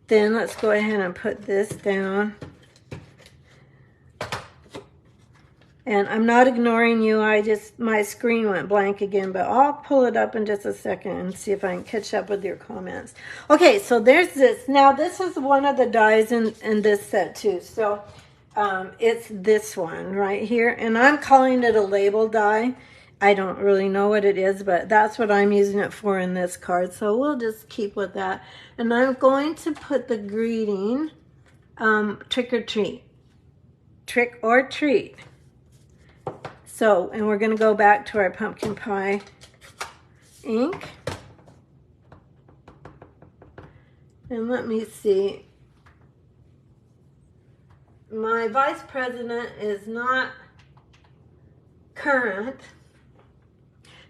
Then let's go ahead and put this down. And I'm not ignoring you. My screen went blank again, but I'll pull it up in just a second and see if I can catch up with your comments. Okay, so there's this. Now, this is one of the dies in this set too. So It's this one right here, and I'm calling it a label die. I don't really know what it is, but that's what I'm using it for in this card. So we'll just keep with that. And I'm going to put the greeting, trick or treat. Trick or treat. So, and we're going to go back to our pumpkin pie ink. And let me see. My vice president is not current.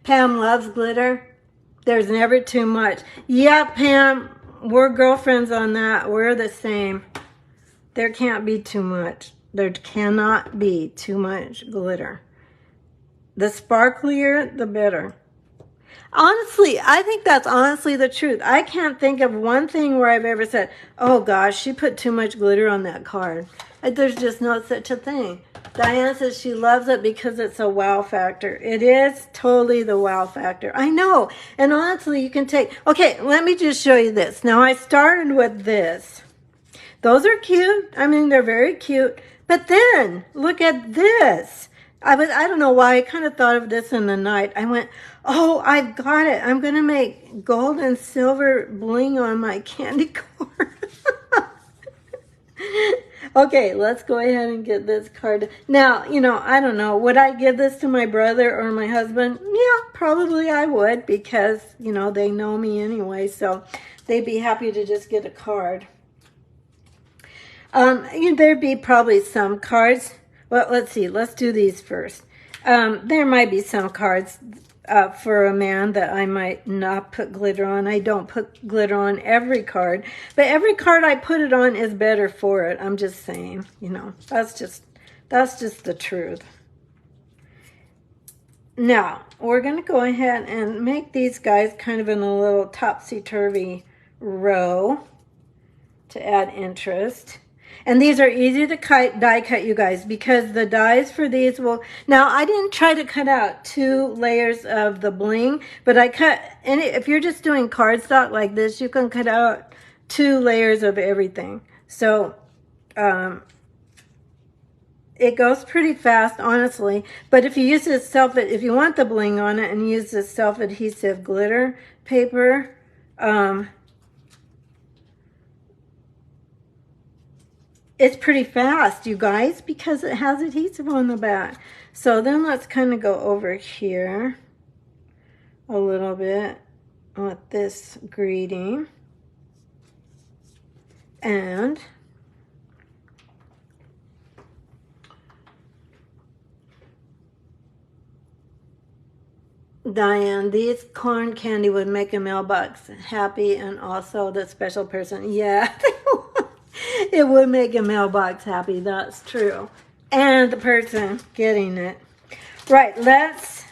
Pam loves glitter. There's never too much. Yeah, Pam, we're girlfriends on that. We're the same. There can't be too much. There cannot be too much glitter. The sparklier, the better. Honestly, I think that's honestly the truth. I can't think of one thing where I've ever said, oh gosh, she put too much glitter on that card. There's just no such a thing. Diane says she loves it because it's a wow factor. It is totally the wow factor. I know. And honestly, you can take, okay, let me just show you this. Now I started with this. Those are cute. I mean, they're very cute. But then look at this. I don't know why, I kind of thought of this in the night. I went, oh, I've got it. I'm going to make gold and silver bling on my candy corn. Okay, let's go ahead and get this card. Now, you know, I don't know. Would I give this to my brother or my husband? Yeah, probably I would because, you know, they know me anyway. So they'd be happy to just get a card. There'd be probably some cards. Well, let's see. Let's do these first. There might be some cards for a man that I might not put glitter on. I don't put glitter on every card. But every card I put it on is better for it. I'm just saying, you know, that's just the truth. Now, we're going to go ahead and make these guys kind of in a little topsy-turvy row to add interest. And these are easy to die cut, you guys, because the dies for these will... Now, I didn't try to cut out 2 layers of the bling, but I cut... And if you're just doing cardstock like this, you can cut out 2 layers of everything. So, it goes pretty fast, honestly. But if you use this if you want the bling on it and use this self-adhesive glitter paper, it's pretty fast, you guys, because it has adhesive on the back. So then let's kind of go over here a little bit with this greeting. And Diane, these corn candy would make a mailbox happy and also the special person. Yeah, it would make a mailbox happy. That's true. And the person getting it. Right, this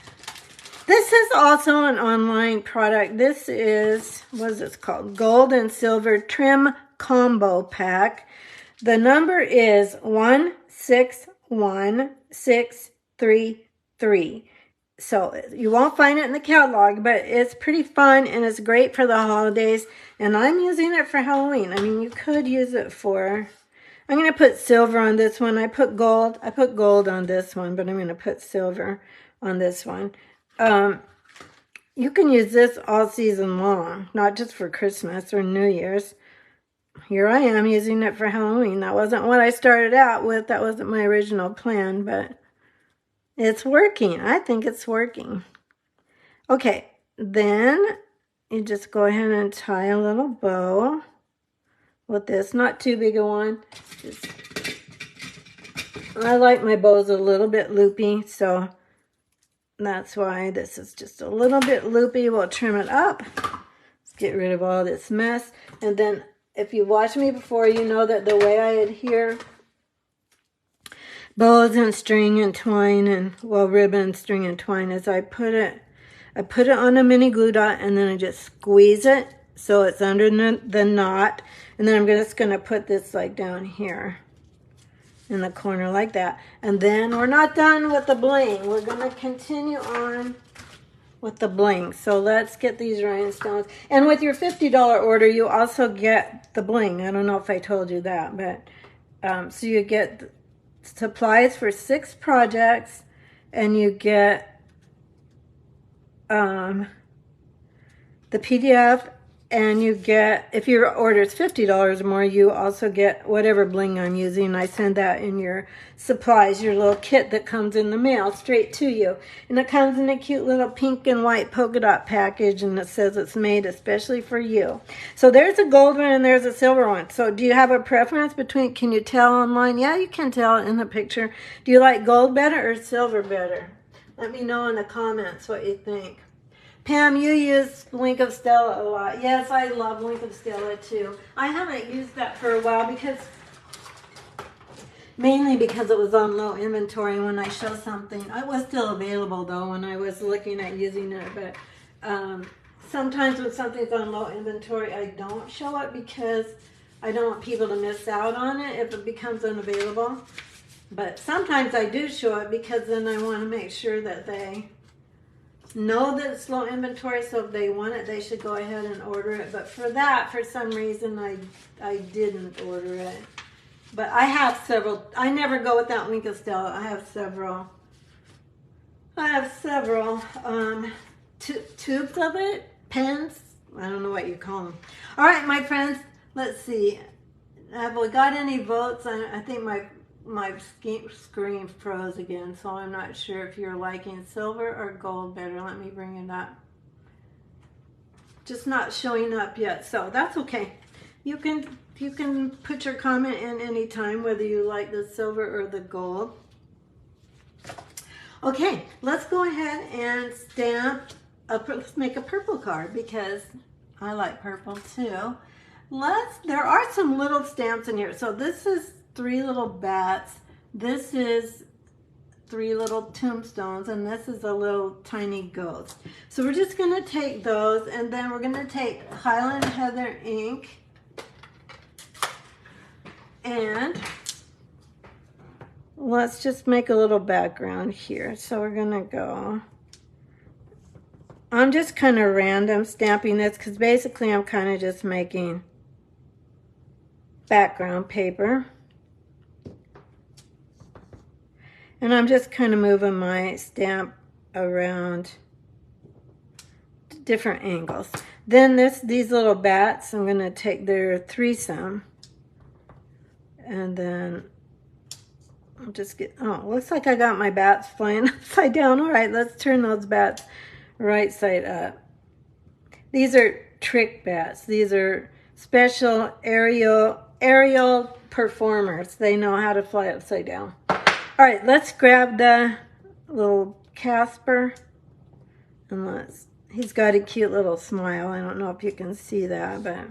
is also an online product. This is, what is this called? Gold and Silver Trim Combo Pack. The number is 161633. So you won't find it in the catalog, but it's pretty fun and it's great for the holidays. And I'm using it for Halloween. I mean, you could use it for... I'm going to put silver on this one. I put gold on this one, but I'm going to put silver on this one. You can use this all season long, not just for Christmas or New Year's. Here I am using it for Halloween. That wasn't what I started out with. That wasn't my original plan, but it's working. I think it's working. Okay, then you just go ahead and tie a little bow with this. Not too big a one. I like my bows a little bit loopy, so that's why this is just a little bit loopy. We'll trim it up. Let's get rid of all this mess. And then if you watched me before, you know that the way I adhere bows and string and twine and, well, ribbon, string and twine is I put it on a mini glue dot and then I just squeeze it so it's under the knot. And then I'm just going to put this like down here in the corner like that. And then we're not done with the bling. We're going to continue on with the bling. So let's get these rhinestones. And with your $50 order, you also get the bling. I don't know if I told you that, but so you get supplies for 6 projects, and you get the PDF, and you get, if your order is $50 or more, you also get whatever bling I'm using. I send that in your supplies, your little kit that comes in the mail straight to you. And it comes in a cute little pink and white polka dot package, and it says it's made especially for you. So there's a gold one and there's a silver one. So do you have a preference between, can you tell online? Yeah, you can tell in the picture. Do you like gold better or silver better? Let me know in the comments what you think. Pam, you use Link of Stella a lot. Yes, I love Link of Stella too. I haven't used that for a while mainly because it was on low inventory. When I show something, it was still available though when I was looking at using it. But sometimes when something's on low inventory, I don't show it because I don't want people to miss out on it if it becomes unavailable. But sometimes I do show it because then I want to make sure that they know that it's low inventory, so if they want it, they should go ahead and order it. But for that, for some reason, I didn't order it. But I have several. I never go without Link of Stella. I have several. Tubes of it, pens. I don't know what you call them. All right, my friends. Let's see. Have we got any votes? I think my screen froze again, so I'm not sure if you're liking silver or gold better. Let me bring it up. Just not showing up yet, so that's okay. You can put your comment in anytime, whether you like the silver or the gold. Okay, let's go ahead and stamp. Let's make a purple card because I like purple too. There are some little stamps in here. So this is 3 little bats. This is 3 little tombstones, and this is a little tiny ghost. So we're just going to take those, and then we're going to take Highland Heather ink, and let's just make a little background here. So we're going to go, I'm just kind of random stamping this because basically I'm kind of just making background paper. And I'm just kind of moving my stamp around different angles. Then these little bats, I'm going to take their threesome. And then I'll just get, oh, looks like I got my bats flying upside down. All right, let's turn those bats right side up. These are trick bats. These are special aerial performers. They know how to fly upside down. All right, let's grab the little Casper, and he's got a cute little smile. I don't know if you can see that, but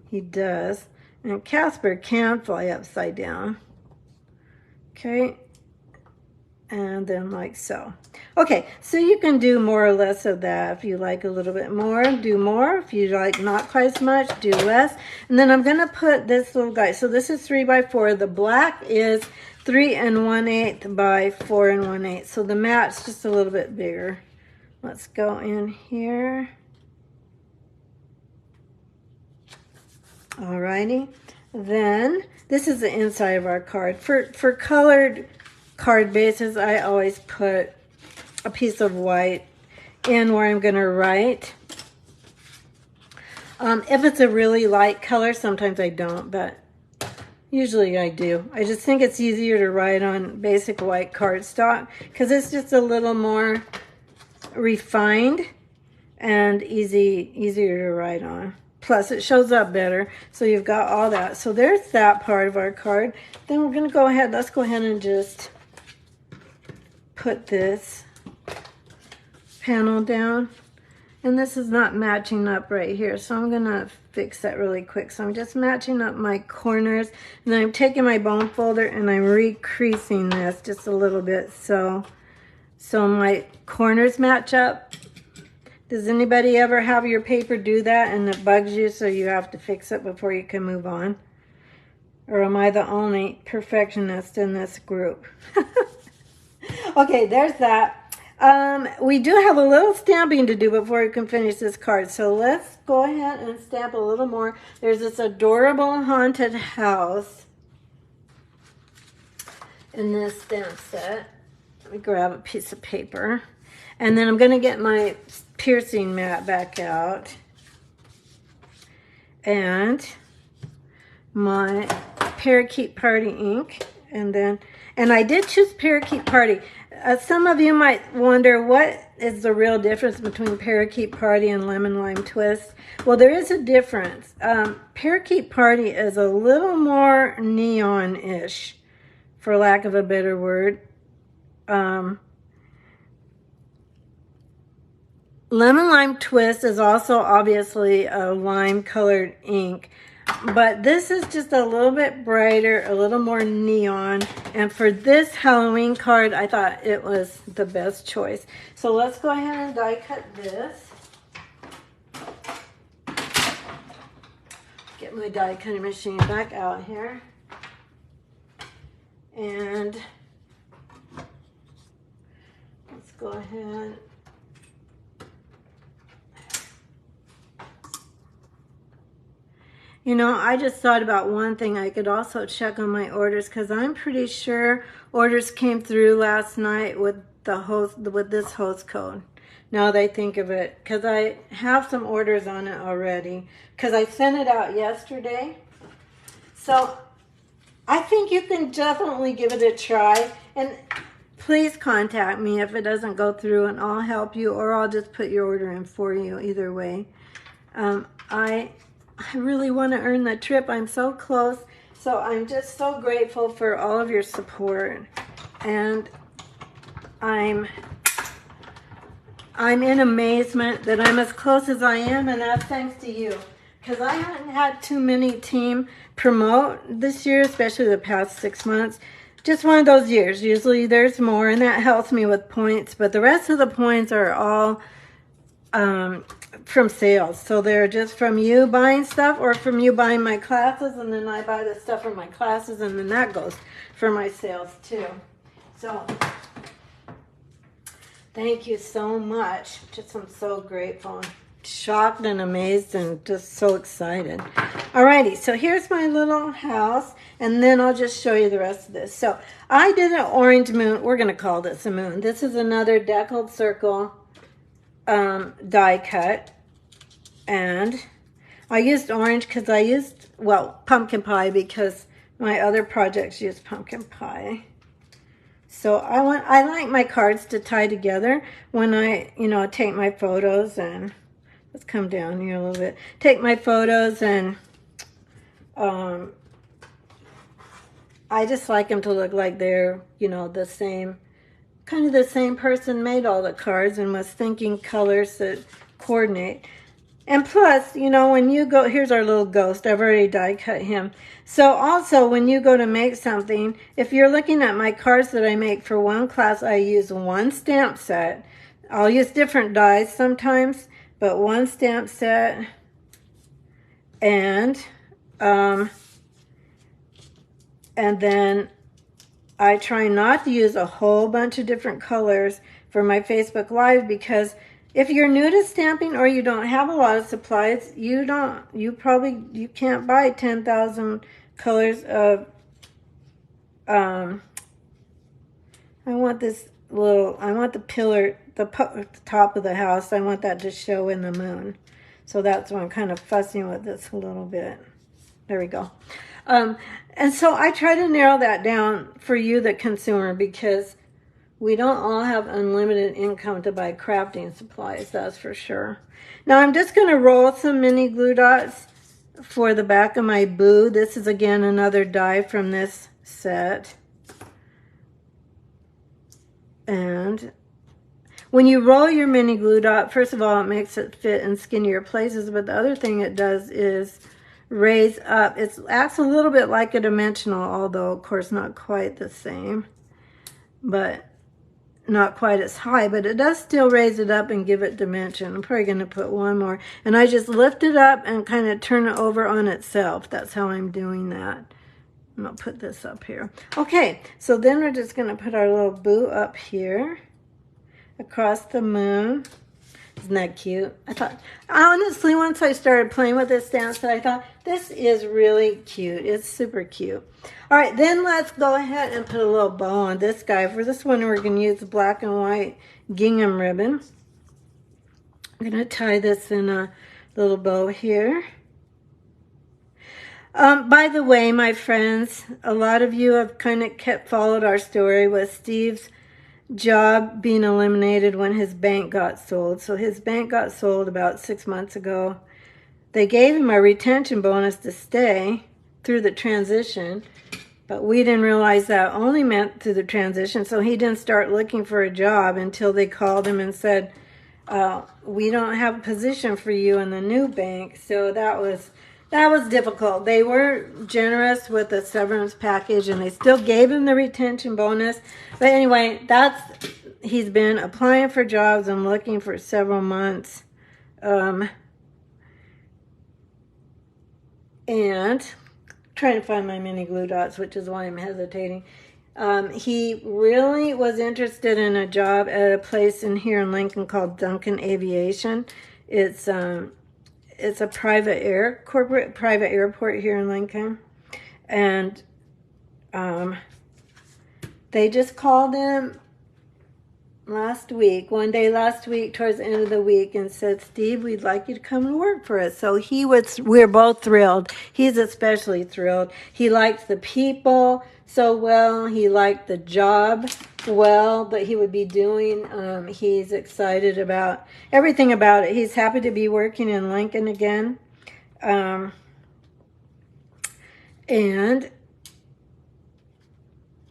he does. And Casper can fly upside down. Okay, and then like so. Okay, so you can do more or less of that. If you like a little bit more, do more. If you like not quite as much, do less. And then I'm gonna put this little guy. So this is 3 by 4. The black is 3 1/8 by 4 1/8. So the mat's just a little bit bigger. Let's go in here. Alrighty. Then this is the inside of our card. For colored card bases, I always put a piece of white in where I'm going to write. If it's a really light color, sometimes I don't, but usually I do. I just think it's easier to write on basic white cardstock because it's just a little more refined and easier to write on. Plus it shows up better, so you've got all that. So there's that part of our card. Then we're going to go ahead, let's go ahead and just put this panel down. And this is not matching up right here, so I'm going to fix that really quick. So I'm just matching up my corners, and then I'm taking my bone folder and I'm recreasing this just a little bit so my corners match up. Does anybody ever have your paper do that and it bugs you so you have to fix it before you can move on? Or am I the only perfectionist in this group? Okay, there's that. We do have a little stamping to do before we can finish this card. So let's go ahead and stamp a little more. There's this adorable haunted house. in this stamp set. Let me grab a piece of paper. And then I'm going to get my piercing mat back out. And my Parakeet Party ink. And I did choose Parakeet Party. Some of you might wonder, what is the real difference between Parakeet Party and Lemon Lime Twist? Well, there is a difference. Parakeet Party is a little more neon-ish, for lack of a better word. Lemon Lime Twist is also obviously a lime-colored ink, but this is just a little bit brighter, a little more neon. And for this Halloween card, I thought it was the best choice. So let's go ahead and die cut this. Get my die cutting machine back out here. And let's go ahead. You know, I just thought about one thing. I could also check on my orders, because I'm pretty sure orders came through last night with this host code. Now that I think of it, because I have some orders on it already, because I sent it out yesterday. So I think you can definitely give it a try, and please contact me if it doesn't go through, and I'll help you, or I'll just put your order in for you. Either way, I really want to earn the trip. I'm so close. So I'm just so grateful for all of your support. And I'm in amazement that I'm as close as I am, and that's thanks to you. Because I haven't had too many team promote this year, especially the past 6 months. Just one of those years. Usually there's more, and that helps me with points. But the rest of the points are all from sales. So they're just from you buying stuff, or from you buying my classes, and then I buy the stuff for my classes, and then that goes for my sales too. So thank you so much. Just I'm so grateful, shocked and amazed, and just so excited. Alrighty, so here's my little house, and then I'll just show you the rest of this. So I did an orange moon. We're going to call this a moon. This is another deckled circle die cut, and I used orange because I used, well, pumpkin pie, because my other projects use pumpkin pie. So I like my cards to tie together when I, take my photos, and let's come down here a little bit. Take my photos, and I just like them to look like they're, the same, kind of the same person made all the cards and was thinking colors that coordinate. And plus, when you go, here's our little ghost. I've already die cut him. So also, when you go to make something, if you're looking at my cards that I make for one class, I use one stamp set. I'll use different dies sometimes, but one stamp set. And then I try not to use a whole bunch of different colors for my Facebook Live, because if you're new to stamping, or you don't have a lot of supplies, you can't buy 10,000 colors of, I want the pillar, the top of the house, I want that to show in the moon. So that's why I'm kind of fussing with this a little bit. There we go. And so I try to narrow that down for you, the consumer, because we don't all have unlimited income to buy crafting supplies, that's for sure. Now I'm just going to roll some mini glue dots for the back of my boo. This is again another die from this set. And when you roll your mini glue dot, first of all, it makes it fit in skinnier places, but the other thing it does is raise up. It acts a little bit like a dimensional, although of course not quite the same, but not quite as high, but it does still raise it up and give it dimension. I'm probably going to put one more, and I just lift it up and kind of turn it over on itself. That's how I'm doing that. I'm going to put this up here. Okay, so then we're just going to put our little boo up here across the moon. Isn't that cute? I thought, honestly, once I started playing with this stamp set, I thought, this is really cute. It's super cute. All right, then let's go ahead and put a little bow on this guy. For this one, we're going to use black and white gingham ribbon. I'm going to tie this in a little bow here. By the way, my friends, a lot of you have kind of followed our story with Steve's job being eliminated when his bank got sold. So his bank got sold about 6 months ago. They gave him a retention bonus to stay through the transition, but we didn't realize that only meant through the transition, so he didn't start looking for a job until they called him and said, we don't have a position for you in the new bank. So that was difficult. They were generous with the severance package, and they still gave him the retention bonus. But anyway, he's been applying for jobs and looking for several months. And trying to find my mini glue dots, which is why I'm hesitating. He really was interested in a job at a place here in Lincoln called Duncan Aviation. It's a corporate private airport here in Lincoln. And they just called him one day last week, towards the end of the week, and said, Steve, we'd like you to come and work for us. So we're both thrilled. He's especially thrilled. He likes the people so well. He liked the job well that he would be doing. He's excited about everything about it. He's happy to be working in Lincoln again. And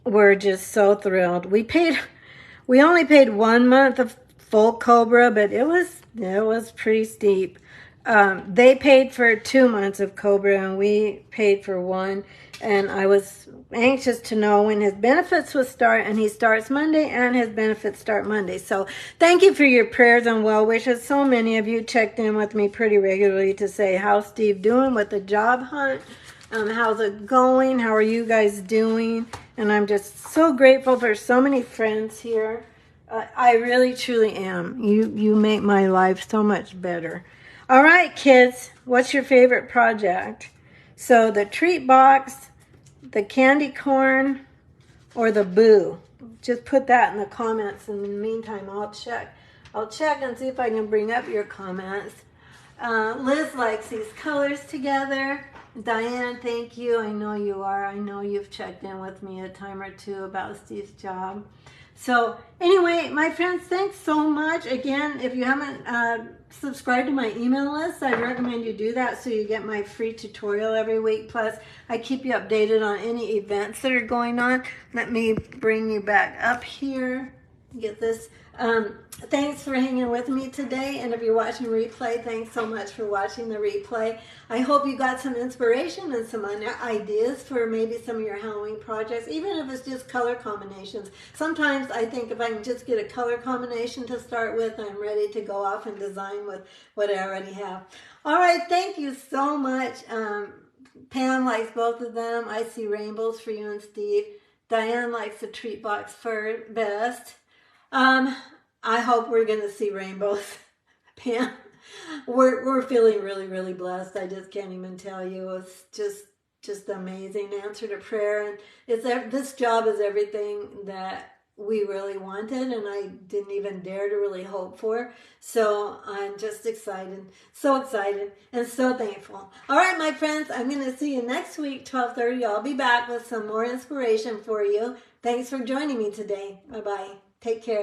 we're just so thrilled. We only paid 1 month of full Cobra, but it was pretty steep. They paid for 2 months of Cobra, and we paid for 1. And I was anxious to know when his benefits would start, and he starts Monday, and his benefits start Monday. So thank you for your prayers and well wishes. So many of you checked in with me pretty regularly to say, how's Steve doing with the job hunt? How's it going? How are you guys doing? And I'm just so grateful for so many friends here. I really, truly am. You make my life so much better. All right, kids, what's your favorite project? So the treat box, the candy corn, or the boo? Just put that in the comments. In the meantime, I'll check and see if I can bring up your comments. Liz likes these colors together. Diane, thank you. I know you are. I know you've checked in with me a time or two about Steve's job. So anyway, my friends, thanks so much. Again, if you haven't subscribed to my email list, I recommend you do that so you get my free tutorial every week. Plus, I keep you updated on any events that are going on. Let me bring you back up here. Get this. Thanks for hanging with me today, and if you're watching replay, thanks so much for watching the replay. I hope you got some inspiration and some ideas for maybe some of your Halloween projects, even if it's just color combinations. Sometimes I think if I can just get a color combination to start with, I'm ready to go off and design with what I already have. All right, thank you so much. Pam likes both of them. I see rainbows for you and Steve. Diane likes the treat box best. I hope we're going to see rainbows, Pam. We're feeling really, really blessed. I just can't even tell you. It's just amazing answer to prayer. And this job is everything that we really wanted, and I didn't even dare to really hope for. So I'm just excited, so excited, and so thankful. All right, my friends, I'm going to see you next week, 12:30. I'll be back with some more inspiration for you. Thanks for joining me today. Bye-bye. Take care.